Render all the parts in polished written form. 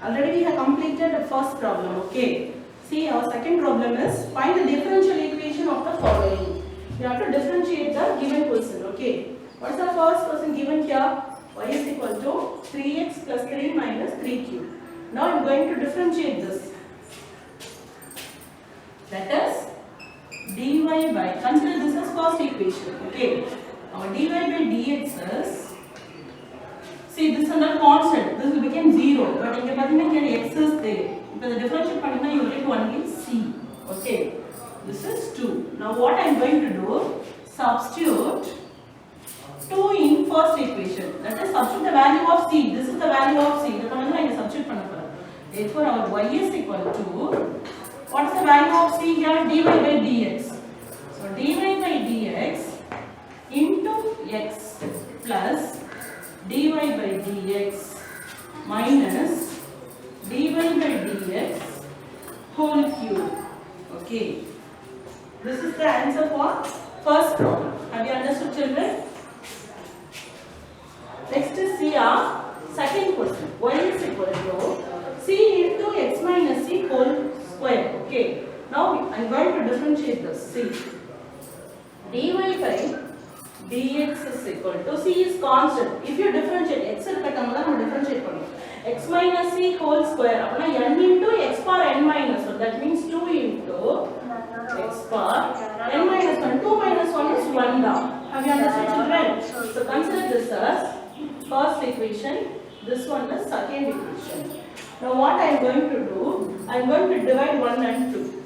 Already we have completed the first problem, okay? See, our second problem is find the differential equation of the following. You have to differentiate the given person, okay? What is the first person given here? Y is equal to 3x plus 3 minus 3q. Now I am going to differentiate this. That is dy by, consider this as first equation, okay? Our dy by dx is, see this is under constant, this will become 0, but here x is there. Because the differential panna you will get only c, okay? This is 2. Now what I am going to do, substitute 2 in first equation. That is substitute the value of c. This is the value of c. That I can substitute panna. Therefore our y is equal to, what is the value of c here? Dy by dx. So dy by dx into x plus dy by dx minus dy by dx whole cube. Okay. This is the answer for first problem. Have you understood, children? Next is see our second question. Y is equal to c into x minus c whole square. Okay. Now I am going to differentiate this. See, dy by dx is equal to, c is constant. If you differentiate x differentiate x minus c whole square, n into x power n minus 1. That means 2 into x power n minus 1. 2 minus 1 is 1 down. Have you understood, children? So consider this as first equation. This one is second equation. Now what I am going to do, I am going to divide 1 and 2.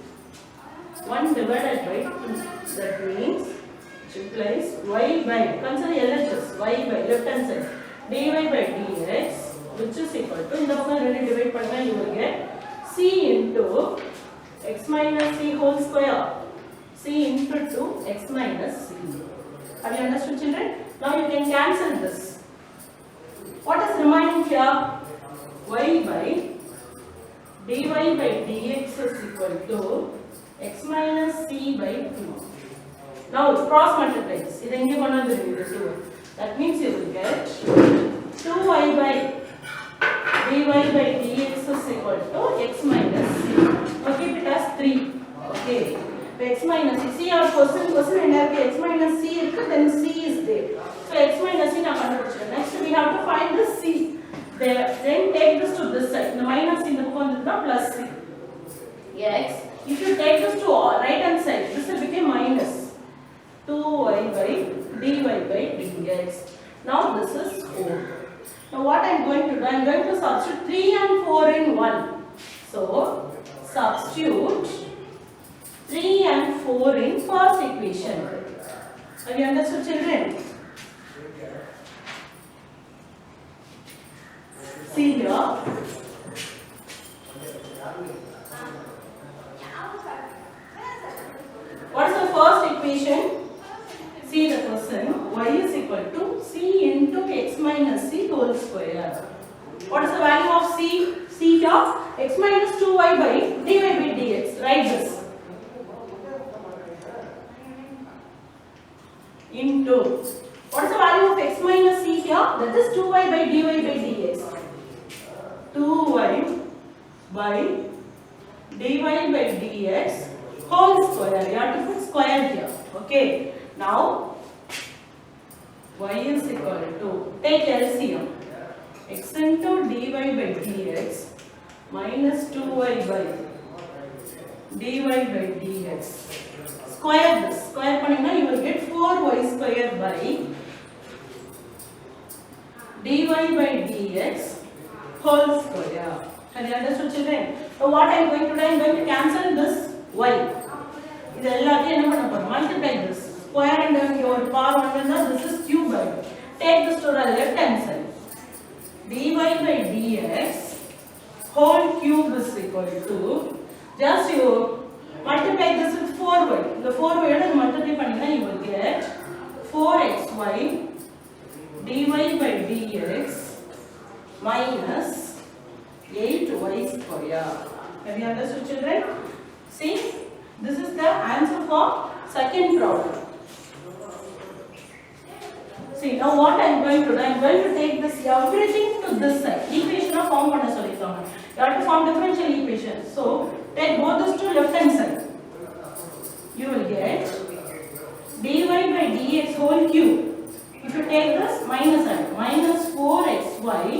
1 divided by 2. That means, which implies y by, consider LHS, y by left hand side, dy by dx, which is equal to, in the when divide panna, you will get c into x minus c whole square, c into 2 x minus c. Have you understood, children? Now you can cancel this. What is remaining here? Y by dy by dx is equal to x minus c by 2. Now cross multiply this. That means you will get 2y by dy by dx is equal to x minus c. Now keep it as 3. Okay. X minus c. See our question and x minus c, then c is there. So x minus c now. Next we have to find the c. There, then take this to this side. The minus in the book plus c. X. If you take this to right hand side, this will become minus 2y by dy by dx. Now this is 4. Now what I am going to do, I am going to substitute 3 and 4 in 1. So substitute 3 and 4 in first equation. Have you understood, children? See here. What is the first equation? See the question. Y is equal to c into x minus c whole square. What is the value of c? C here. X minus 2y by dy by dx. Write this. Into. What is the value of x minus c here? That is 2y by dy by dx. 2y by dy by dx whole square. You have to put square here. Okay. Now y is equal to, take LCM, x into dy by dx minus 2y by dy by dx. Square this. Square panina, you will get 4y square by dy by dx whole square. Have you understood, children? So what I am going to do, I am going to cancel this y. Multiply this. Square and your power 1, this is cube by. Take this to the left hand side. Dy by dx whole cube is equal to, just you multiply this with 4y. The 4y multiply you will get 4xy dy by dx minus 8y square. Have you understood, children? See, this is the answer for second problem. See, now what I am going to do, I am going to take this everything to this side. Equation of form panna sollirukaanga. You have to form differential equation. So take both those to left hand side. You will get dy by dx whole cube. If you take this minus sign, minus 4xy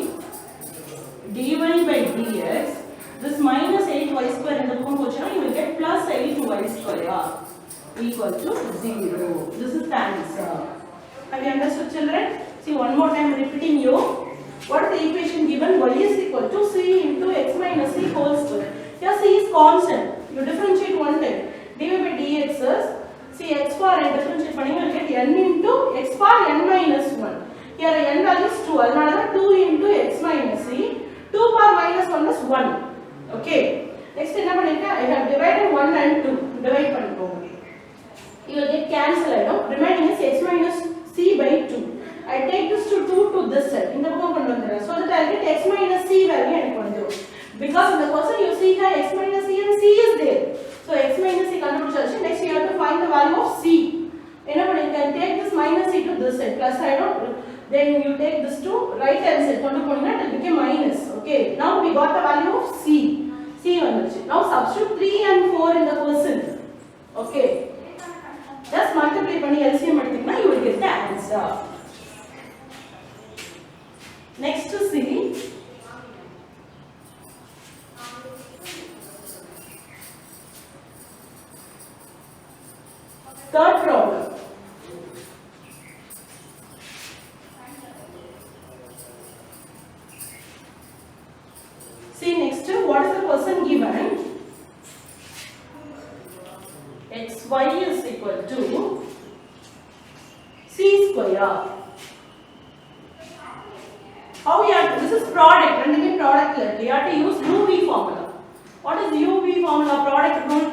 dy by dx, this minus 8y square in the form, you will get plus 8y square equal to 0. This is the answer. Have you understood, children? See, one more time repeating you. What is the equation given? Y is equal to c into x minus c whole square. Here c is constant. You differentiate one time. dy by dx is, see, x power and differentiate panning, you will get n into x power n minus 1. Here n value is 2. Another 2 into x minus c. 2 power minus 1 is 1. Okay. Next, I have divided 1 and 2. Divide pannikonga. You will get cancelled. Remaining is x minus c by 2. I take this to 2 to this side. In the book, so that I get x minus c value. Because in the question you see here x minus c and c is there. So x minus c contribution. Next you have to find the value of c. You can take this minus c to this side. Plus I don't. Then you take this to right hand side. It will become minus. Okay. Now we got the value of c. Now substitute 3 and 4 in the question. Okay. Just multiply panni LCM eduthinga, you will get the answer. Next to see. Third problem. See next, what is the question given? xy is equal to c square. How we have to, this is product, and again product left. You have to use uv formula. What is uv formula? Product rule.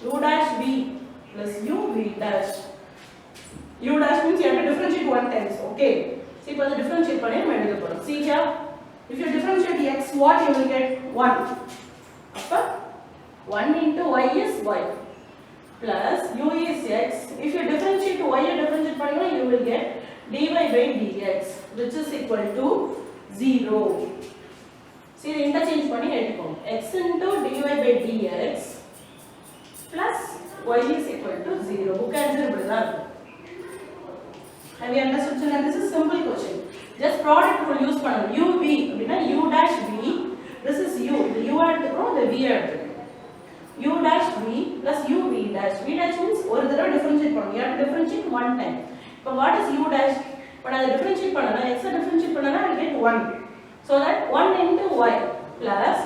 U dash v plus uv dash. U dash means you have to differentiate one times. Okay. See, for the differentiate panel, see here. If you differentiate x, what you will get? 1. Upper 1 into y is y plus u is x. If you differentiate y, you will get dy by dx, which is equal to 0. See, the interchange panni x into dy by dx plus y is equal to 0. Book answer. Have you understood, children? This is simple question. Just product rule use panna. U v, u dash v. This is u. The u at the v at u dash v plus u v dash. V dash means one differentiate panna. You have to differentiate one time. But what is u dash? When I differentiate panna, x differentiate panna, I get 1. So that 1 into y plus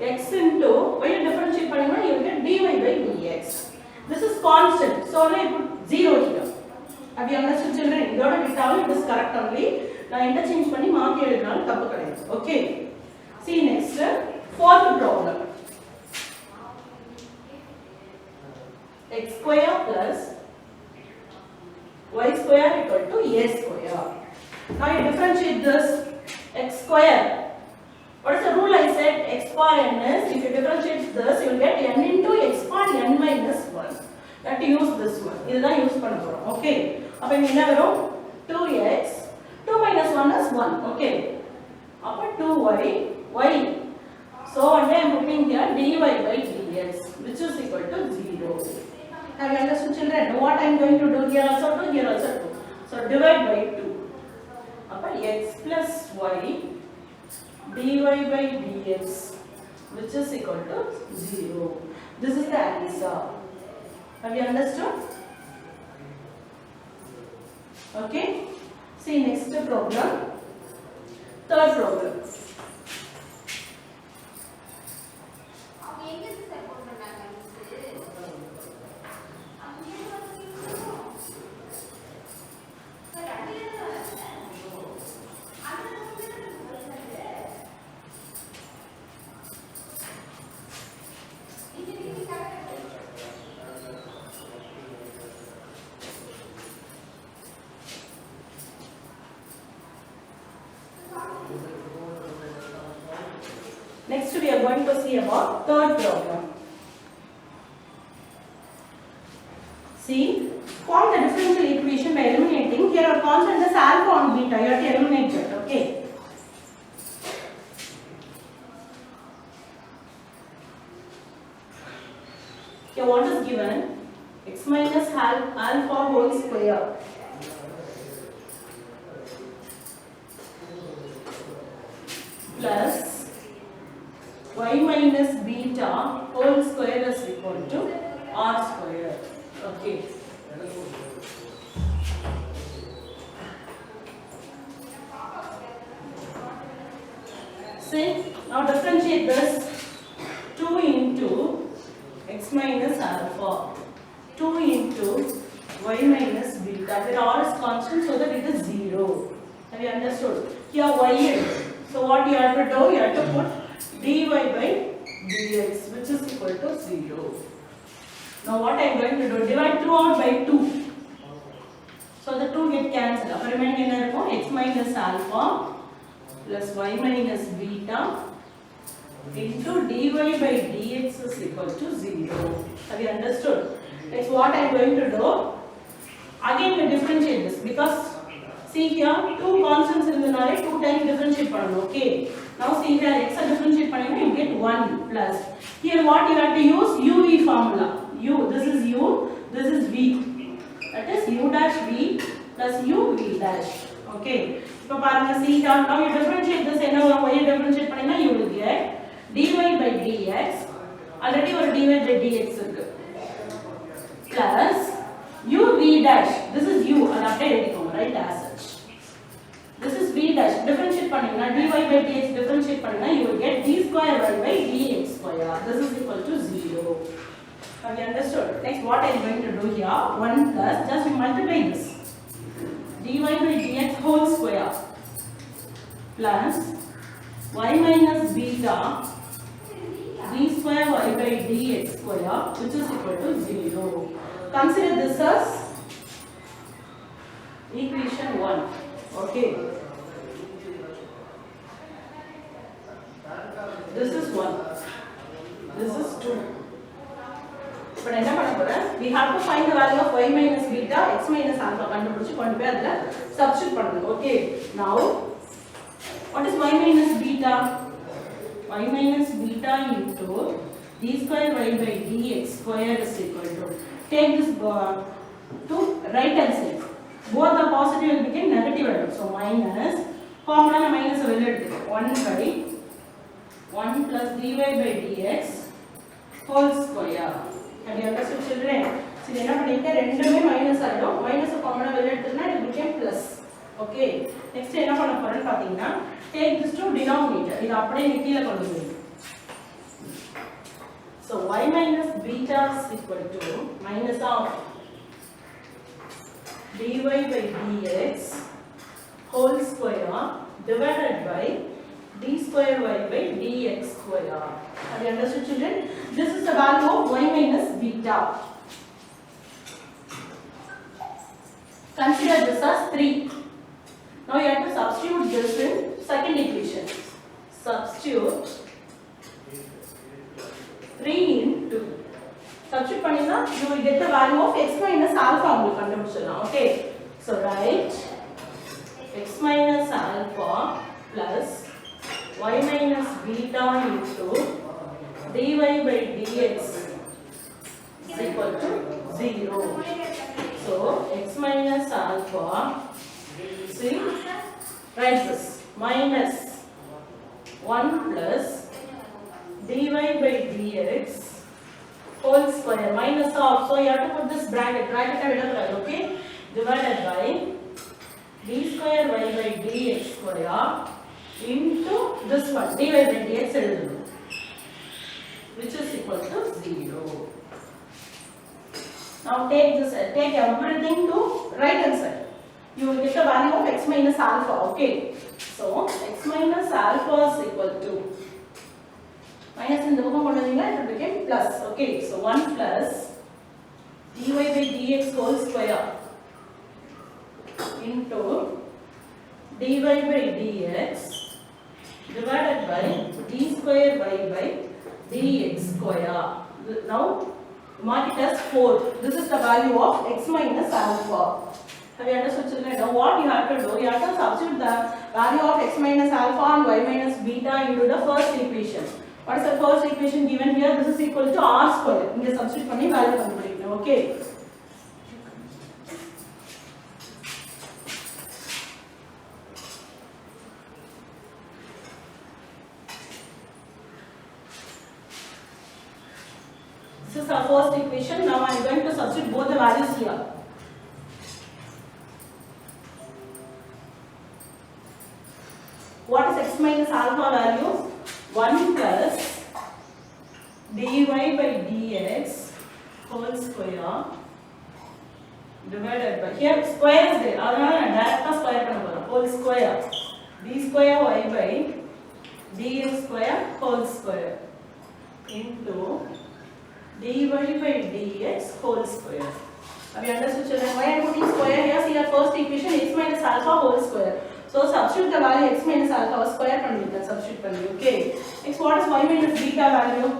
x into y differentiate panna, you will get dy by dx. This is constant. So only put 0 here. Have you understood, children? It is correct only. Now interchange panni mark eduthalam thappu kadaidu. Okay. See next, fourth problem. X square plus y square equal to a square. Now you differentiate this x square. What is the rule I said? X power n is, if you differentiate this, you will get n into x power n minus 1. You have to use this one. This is use panna porom. Okay. Appo enna varum? 2x. 2 minus 1 is 1. Okay. Appo 2y, y. So one day I am putting here dy by dx, which is equal to 0. Have you understood, children? Know what I am going to do here also? Do here also do. So divide by 2. Appo x plus y dy by dx, which is equal to 0. This is the answer. Have you understood? Okay. See next problem. Third problem. Next we are going to see about third problem. See, form the differential equation by eliminating. Here our constant is alpha on beta. You have to eliminate that. Okay. Here what is given? X minus alpha whole square plus y minus beta whole square is equal to r square. Okay. See, now differentiate this 2 into x minus alpha, 2 into y minus beta, where r is constant so that it is 0. Have you understood? Here y is. So what you have to do? You have to put dy by dx, which is equal to 0. Now what I am going to do? Divide throughout by 2. So the 2 get cancelled. Now remaining x minus alpha plus y minus beta into dy by dx is equal to 0. Have you understood? Next what I am going to do? Again we differentiate this because see here 2 constants in the 2 times differentiate pannu. Okay. Now see here x differentiate panna you get 1 plus. Here what you have to use? UV formula. U, this is U, this is V. That is U dash V plus U V dash. Okay. So see here, now you differentiate this and now you differentiate panna you will get dy by dx. Already or dy by dx plus U V dash. This is U, right as such. This is V dash. Differentiate panna dy by dx differentiate panna you will get d square y by dx square. This is equal to 0. Have you understood? Next what I am going to do here 1 plus just multiply this dy by dx whole square plus y minus beta d square y by dx square which is equal to 0. Consider this as equation 1. Okay. This is 1. This is 2. But we have to find the value of y minus beta, x minus alpha. Substitute. Okay. Now, what is y minus beta? Y minus beta into d square y by dx square is equal to. Take this to right hand side. Both the positive will become negative. So minus, formula minus 1 by 1 plus dy by dx whole square. Have you understood children? So, you have to minus minus a common it became plus. Okay. Next, take this to denominator. So, y minus beta is equal to minus of dy by dx whole square divided by d square y by dx square. Have you understood children? This is the value of y minus beta. Consider this as 3. Now you have to substitute this in second equation. Substitute 3 into. Substitute panina, you will get the value of x minus alpha. Okay. So write x minus alpha plus y minus beta into dy by dx is equal to 0. So x minus alpha, see, write this minus 1 plus dy by dx whole square minus of, so you have to put this bracket, okay, divided by d square y by dx square into this one, dy by dx which is equal to 0. Now take this, take everything to right hand side. You will get the value of x minus alpha, okay. So x minus alpha is equal to minus in the it became plus. Okay, so 1 plus dy by dx whole square into dy by dx divided by d square y by dx square. Now mark it as 4. This is the value of x minus alpha. Have you understood children? Now what you have to do? You have to substitute the value of x minus alpha and y minus beta into the first equation. What is the first equation given here? This is equal to r square. இங்க substitute பண்ணி value கண்டுபிடிக்கணும். Okay. This is our first equation. Now I am going to substitute both the values here. What is x minus alpha value? 1 plus dy by dx whole square divided by, here square is there, அதனால நான் டைரக்ட்டா square பண்ண போறேன். whole square d square y by dx square whole square into dy by dx whole square. Have you understood children? Why I am putting square here? See our first equation x minus alpha whole square. So substitute the value x minus alpha square பண்ணிட்டேன். Substitute பண்ணி. Okay. Next, what is y minus beta value?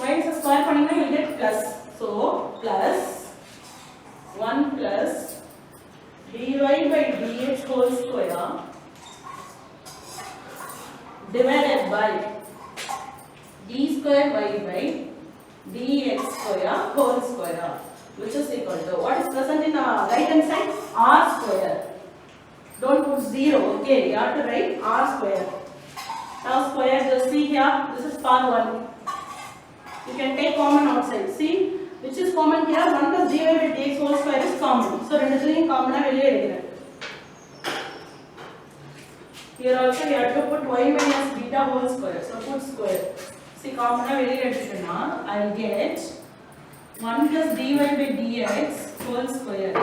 Minus square பண்ணீங்கன்னா you get plus. So plus 1 plus dy by dx whole square divided by d square y by dx square whole square, which is equal to, what is present in right hand side? R square. Don't put 0, okay? You have to write r square. Now square, just see here, this is part 1. You can take common outside. See, which is common here? 1 plus dy by dx whole square is common. So, ரெண்டுத்துலயும் common வெளியே எடுக்கிறேன். Here also you have to put y minus beta whole square. So, put square. See, common வெளியே எடுத்துட்டேன்னா, I will get 1 plus dy by dx whole square.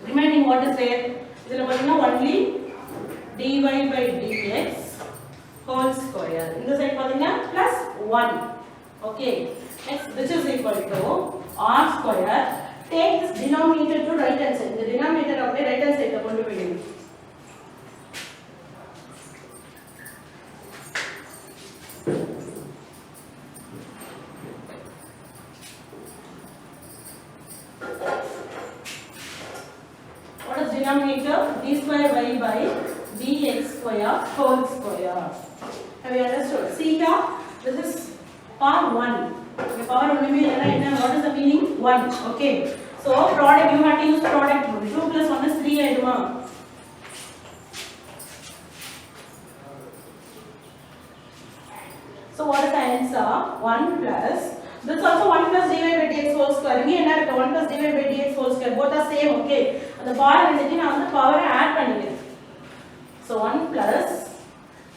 Remaining what is there? இதில பாத்தீங்கன்னா only dy by dx whole square. இந்த side பாத்தீங்கன்னா plus 1. Okay. Next, which is equal to r square. Take this denominator to right hand side. The denominator அப்படியே right hand side கொண்டு போயிடுங்க. Denominator d square y by dx square whole square. Have you understood? See here, this is part 1. The power only what is the meaning? 1. Okay. So product, you have to use product rule. 2 plus 1 is 3 aiduma. So what is the answer? 1 plus, this is also 1 plus dy by dx whole square. Here enna irukku 1 plus dy by dx whole square, both are same. Okay. The power ரெண்டுக்கு நான் வந்து பவரை add பண்ணிக்கிறேன். So 1 plus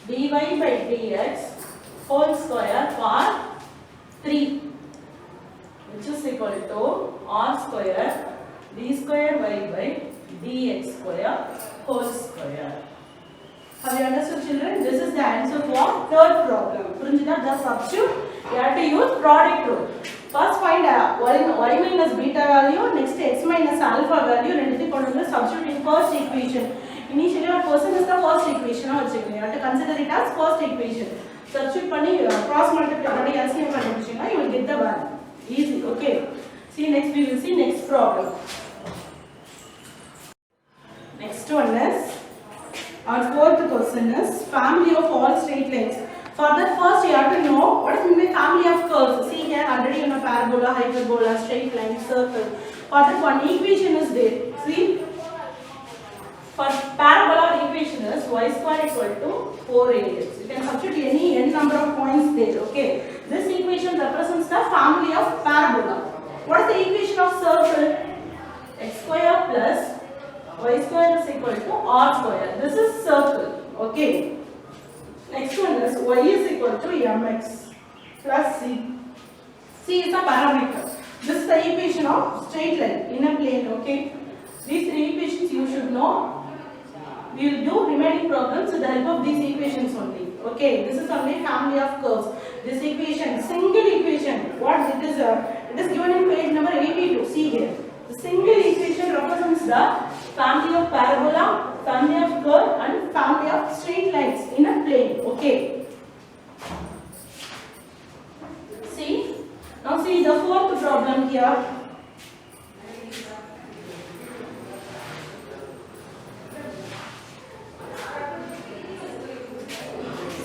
dy by dx whole square for 3, which is equal to r square d square y by dx square whole square. Have you understood children? This is the answer for third problem. புரிஞ்சுதா? Just substitute. You have to use product rule. First find y minus beta value, next x minus alpha value, ரெண்டுத்தையும் கொண்டு வந்து substitute in first equation. Initially our person is the first equation. You have to consider it as first equation. Substitute பண்ணி cross multiply பண்ணி LCM கண்டுபிடிச்சீங்கன்னா you will get the value. Easy, okay? See next, we will see next problem. Next one is, our fourth question is family of all straight lines. For that, first you have to know what is the family of curves. See here, already you know parabola, hyperbola, straight line, circle. For that, one equation is there. See, for parabola, equation is y square equal to 4ax. You can substitute any n number of points there. Okay. This equation represents the family of parabola. What is the equation of circle? X square plus y square is equal to r square. This is circle. Okay. Next one is y is equal to mx plus c. C is a parameter. This is the equation of straight line in a plane. Okay. These three equations you should know. We will do remaining problems with the help of these equations only. Okay. This is only family of curves. This equation, single equation. What it is? It is given in page number 82. See here. The single equation represents the family of parabola, family of curve, and family of straight lines in a plane. Okay. See. Now see the fourth problem here.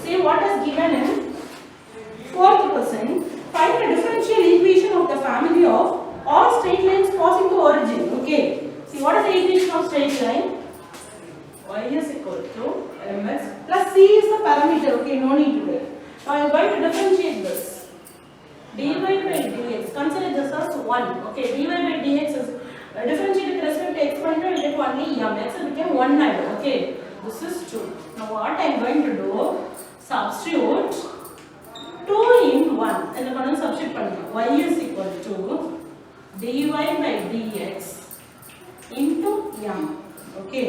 See what given in fourth question, find the differential equation of the family of all straight lines passing to origin. Okay. See, what is the equation of straight line? Y is equal to mx plus c is the parameter. Okay, no need to write. Now I am going to differentiate this. dy by dx. Consider this as 1. Okay, dy by dx is differentiated with respect to exponent. We get only m. X became 1 9. Okay, this is 2. Now what I am going to do? Substitute 2 in 1. And then substitute y is equal to dy by dx into m. Okay.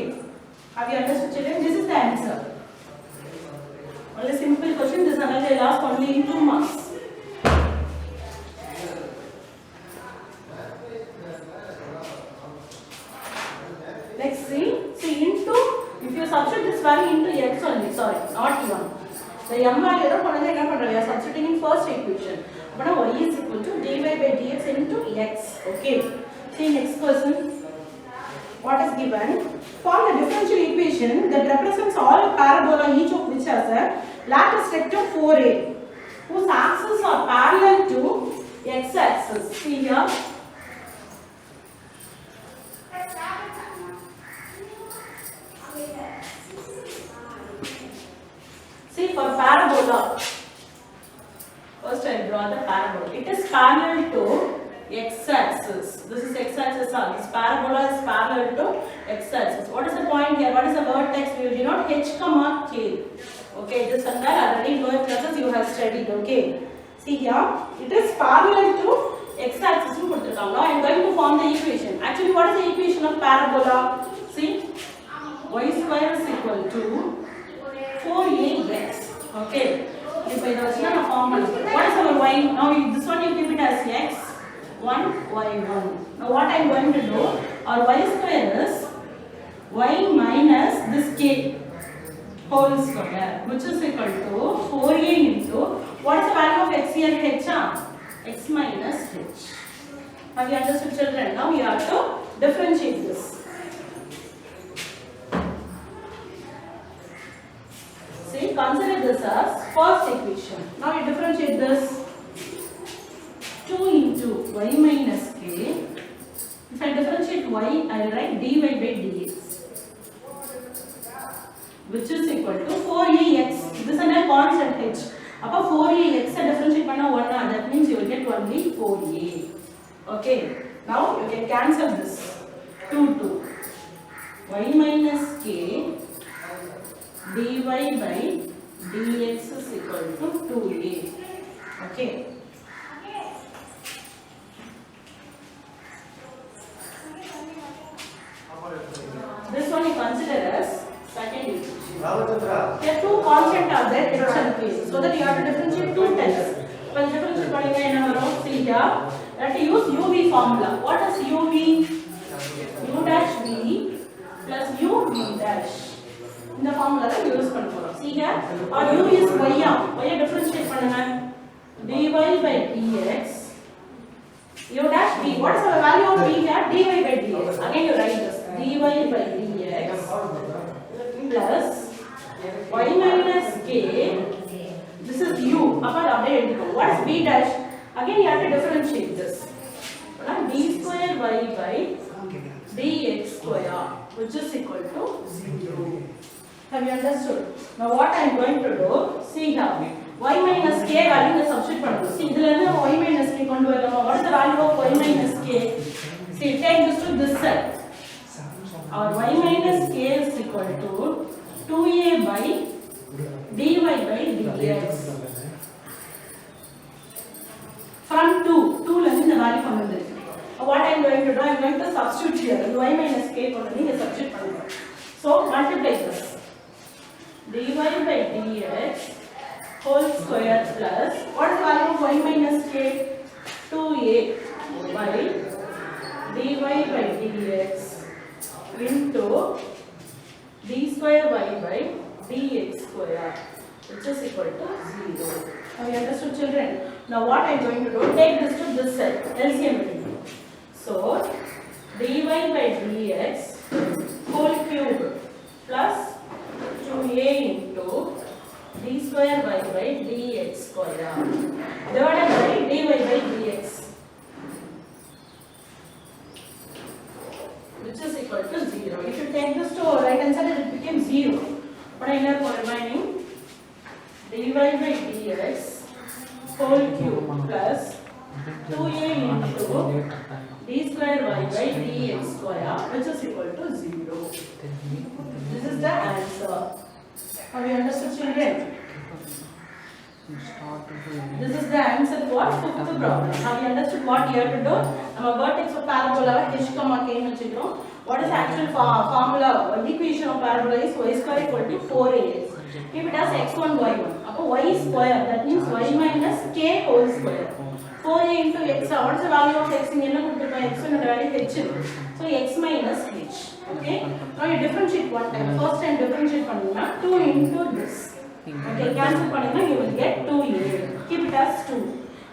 Have you understood, children? This is the answer. Only simple question. This another will ask only in 2 marks. Next, see into, if you substitute this value into x only, sorry, not m. The m value we are substituting in first equation. But now y is equal to dy by dx into x. Okay. See next question. What is given? Form the differential equation that represents all parabola, each of which has a lattice rectum 4a, whose axes are parallel to x-axis. See here. See, for parabola, first I draw the parabola. It is parallel to x-axis. This is x-axis. This parabola is parallel to x-axis. What is the point here? What is the vertex? We will denote h comma k. Okay, this and that already lower classes you have studied. Okay. See here, it is parallel to x-axis. Now I am going to form the equation. Actually, what is the equation of parabola? See, y square is equal to 4ax. Okay. If I form, what is our y? Now this one you keep it as x. 1 y1. Now what I am going to do, our y square is y minus this k whole square, which is equal to 4a into, what is the value of x here? H, x minus h. Have you understood, children? Now we have to differentiate this. See, consider this as first equation. Now we differentiate this. 2 into y minus k. If I differentiate y, I will write dy by dx, which is equal to 4ax. This is a constant h. Appa 4ax differentiate panna 1, that means you will get only 4a. Okay. Now you can cancel this. 2 y minus k dy by dx is equal to 2a. Okay. This one you consider as second equation. There two constants are there, h and k. So that you have to differentiate two times. Well, differentiate see here. Let us use uv formula. What is uv? U dash v plus uv dash. In the formula that use control. See here. Our u is y. Y differentiate panna. dy by dx. U dash v. What is the value of v here? Dy by dx. Again you write this. Dy by dx plus y minus k. This is u. What is b dash? Again you have to differentiate this. D square y by dx square, which is equal to 0. Have you understood? Now what I am going to do? See here. Y minus k value is substitute. See, this y minus k. What is the value of y minus k? See, take this to this side. Our y minus k is equal to 2a by dy by dx. From 2 less in the value from this. What I am going to do, I am going to substitute here. Y minus k is substitute. So multiply this. Dy by dx whole square plus, what is the value of y minus k? 2a by dy by dx into d square y by dx square, which is equal to 0. Have you understood, children? Now what I am going to do, take this to this side, LCM will do. So dy by dx whole cube plus 2a into d square y by dx square divided by dy by dx, which is equal to 0. If you take this to right hand side, it becomes 0. But I have remaining dy by dx whole cube plus 2a into d square y by dx square, which is equal to 0. This is the answer. Have you understood, children? This is the answer for fifth problem. Have you understood what you have to do? Our vertex of parabola h comma k nu children. What is the actual formula or equation of parabola is y square equal to 4ax. If it has x1 y1, appo y square, that means y minus k whole square. 4a into x, what is the value of x? In enna kuduthirukka x inoda value h. So x minus h. Okay. Now you differentiate one time. First time differentiate pannina 2 into this. Okay, cancel pannina you will get 2a. Keep it as 2.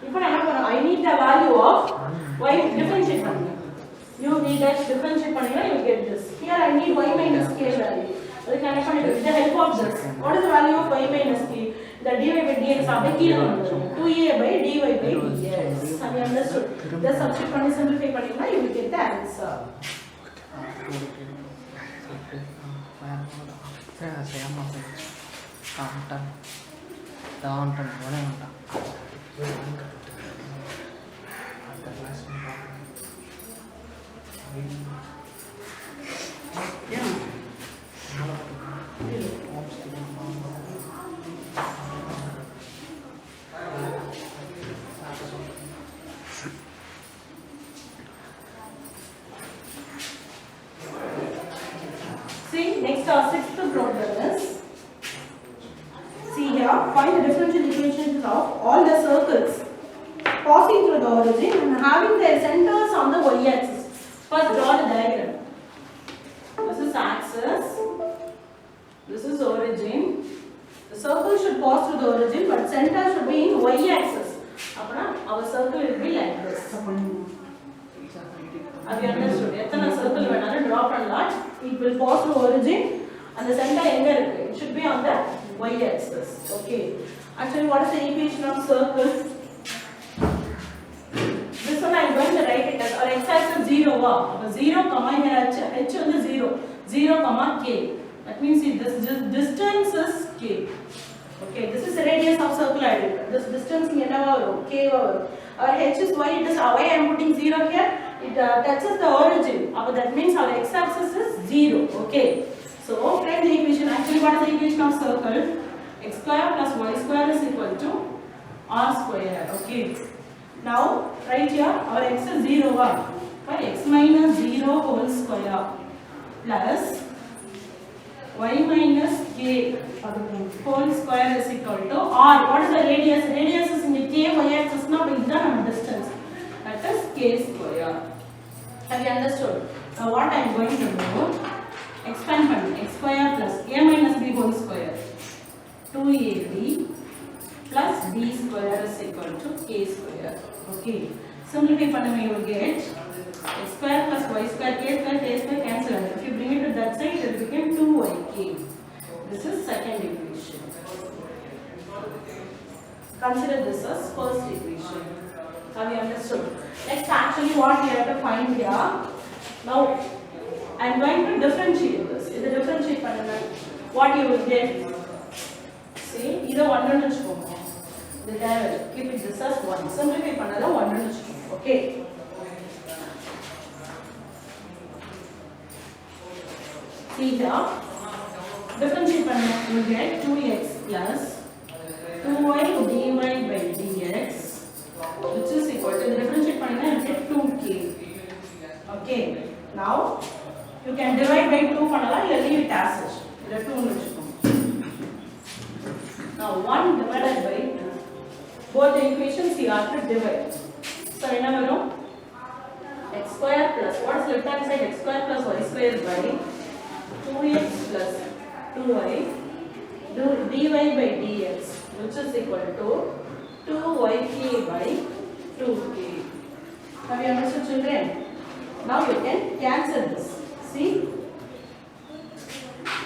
Ipo enna panna, I need the value of y, differentiate pannina. You need that differentiate pannina you will get this. Here I need y minus k value. With the help of this, what is the value of y minus k? The dy by dx அப்படியே கீழ வந்துரும். 2a by dy by dx. Have you understood? Just substitute பண்ணி simplify பண்ணீங்கன்னா you will get the answer. See, next our sixth problem is, see here, find the differential equations of all the circles passing through the origin and having their centers on the y-axis. First draw the diagram. This is axis, this is origin. The circle should pass through the origin but center should be in y-axis. Apna our circle will be like this. Have you understood? எத்தனை circle வேணாலும் draw பண்ணலாம். It will pass through origin and the center எங்க இருக்கு? It should be on the y-axis. Okay. Actually, what is the equation of circle? This one I am going to write it as our x-axis 0 va. 0 comma here h on the 0. 0 comma k. That means this distance is k. Okay. This is the radius of circle I did. This distance enna varum? K varum. Our h is y. It is why I am putting 0 here. It touches the origin. That means our x-axis is 0. Okay. So, write the equation. Actually, what is the equation of circle? X square plus y square is equal to r square. Okay. Now, right here, our x is 0. By x minus 0 whole square plus y minus k whole square is equal to r. What is the radius? Radius is in the k y-axis. Now, this is the distance. That is k square. Have you understood? Now what I am going to do, expand from x square plus a minus b whole square 2ab plus b square is equal to k square. Okay. Simplify பண்ணா you will get x square plus y square k square cancel. If you bring it to that side, it will become 2yk. This is second equation. Consider this as first equation. Have you understood? Next, actually what we have to find here. Now, I am going to differentiate this. If you differentiate pannuna, what you will get? See, either 1 and keep it this as 1. Simplify pannala 1 and okay. See here, differentiate pannuna, you will get 2x plus 2y dy by dx, which is equal to the differentiate pannina you get 2k. Okay. Now you can divide by 2 pannala, you leave it as such. The 2 nu. Now 1 divided by 2. Both the equations you have to divide. So enna varum? X square plus what is left hand side? X square plus y square by 2x plus 2y dy by dx, which is equal to 2yk by 2k. Have you understood, children? Now you can cancel this. See?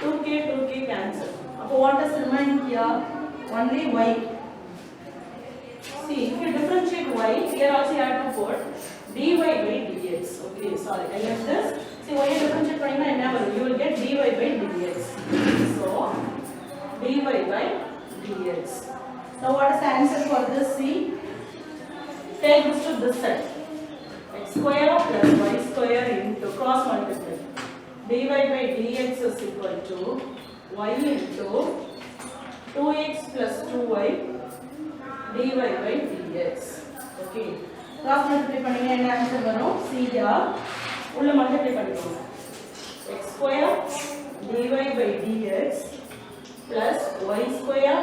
2k cancel. So what is remaining here? only y. See, if you differentiate y, here also you have to put dy by dx. Okay, sorry, I left this. See, y differentiate panninga enna varum? You will get dy by dx. So, dy by dx. Now, what is the answer for this? See, take this to this side. X square plus y square into cross multiply. Dy by dx is equal to y into 2x plus 2y dy by dx. Okay. Cross multiply பண்ணீங்க என்ன answer வரும்? C here உள்ள multiply பண்ணிக்கோங்க. X square dy by dx plus y square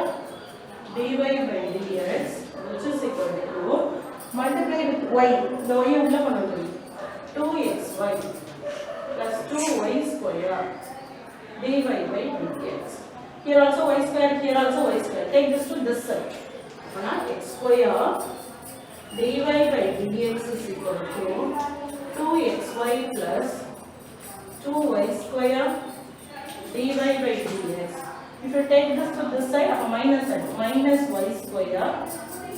dy by dx which is equal to multiply with y. The y உள்ள கொண்டு வந்துருங்க. 2xy plus 2y square dy by dx. Here also y square, here also y square. Take this to this side. Now x square dy by dx is equal to 2xy plus 2y square dy by dx. If you take this to this side, minus side, minus y square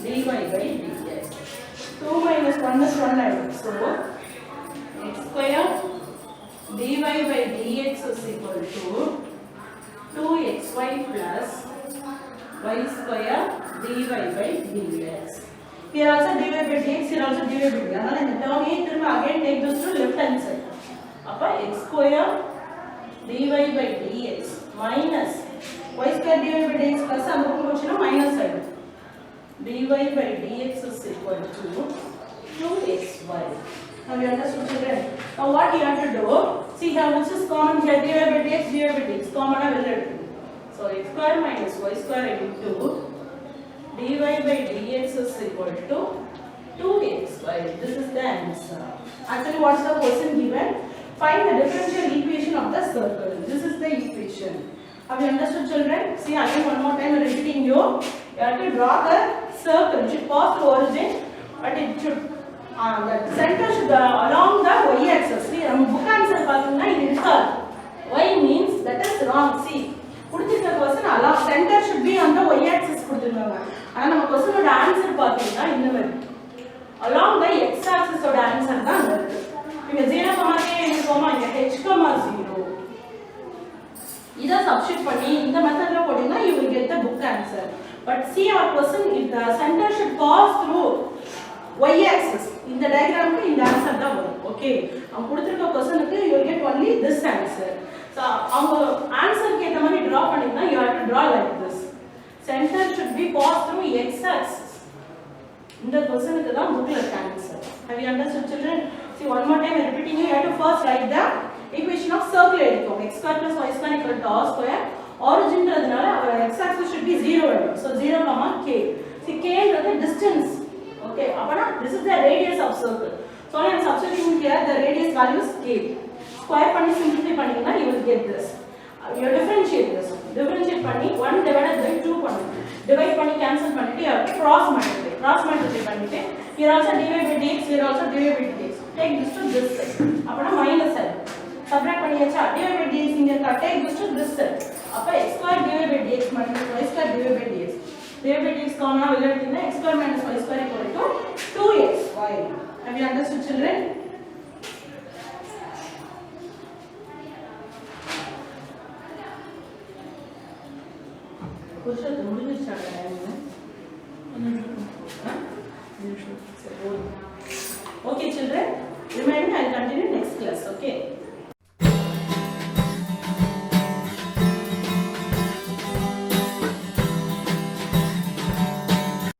dy by dx. 2 minus 1 is 1 item. So, x square dy by dx is equal to 2xy plus y square dy by dx. Here also dy by dx, here also dy by dx. Now, in the term A, again take this to left hand side. Appa x square dy by dx minus y square dy by dx plus and minus side. Dy by dx is equal to 2xy. Now you understood, children? Now what you have to do? See here which is common here, dy by dx, dy by dx. Common will let. So x square minus y square into dy by dx is equal to 2xy. This is the answer. Actually, what's the question given? Find the differential equation of the circle. This is the equation. Have you understood, children? See again one more time repeating you. You have to draw the circle. It should pass through origin, but it should the center should along the y axis. See, our book answer pathina it is y means that is wrong. See, kuduthirukka question along center should be on the y axis kuduthiranga. Ana நம்ம question oda answer pathina indha mari along the x axis oda answer தான் இருக்கு. இங்க 0, k என்னுமா இங்க h, 0. இத substitute பண்ணி இந்த மெத்தட்ல போடினா you will get the book answer. But see our question, if the center should pass through y axis, in the diagram ku இந்த answer தான் வரும். Okay, அவங்க கொடுத்திருக்க क्वेश्चनக்கு you will get only this answer. So அவங்க ஆன்சருக்கு ஏத்த மாதிரி draw பண்ணினா you have to draw like this. Center should be pass through x axis. இந்த क्वेश्चनக்கு தான் bookல இருக்க answer. Have you understood, children? See one more time repeating you have to first write the equation of circle எடுக்கும். X square plus y square equal to r square. Origin ன்றதுனால our x axis should be 0 எடுக்கும். So 0, k. See k ன்றது distance. Okay, apana this is the radius of circle. So I am substituting here the radius value is k. Square பண்ணி simplify பண்ணீங்கன்னா you will get this. You differentiate this. Differentiate பண்ணி 1 divided by 2 பண்ணுங்க. Divide பண்ணி cancel பண்ணிட்டு you have to cross multiply. Cross multiply பண்ணிட்டு here also dy by dx, here also dy by dx. Take this to this side. அப்பனா minus side. Subtract பண்ணியாச்சா? dy by dx இங்க இருக்கா? Take this to this side. அப்ப x square dy by dx minus y square dy by dx. Dy by dx காமனா வெளிய எடுத்தீங்கன்னா x square minus y square equal to 2xy. Have you understood, children? Question முடிஞ்சிருச்சாங்க Okay, children. Remaining I will continue next class. Okay.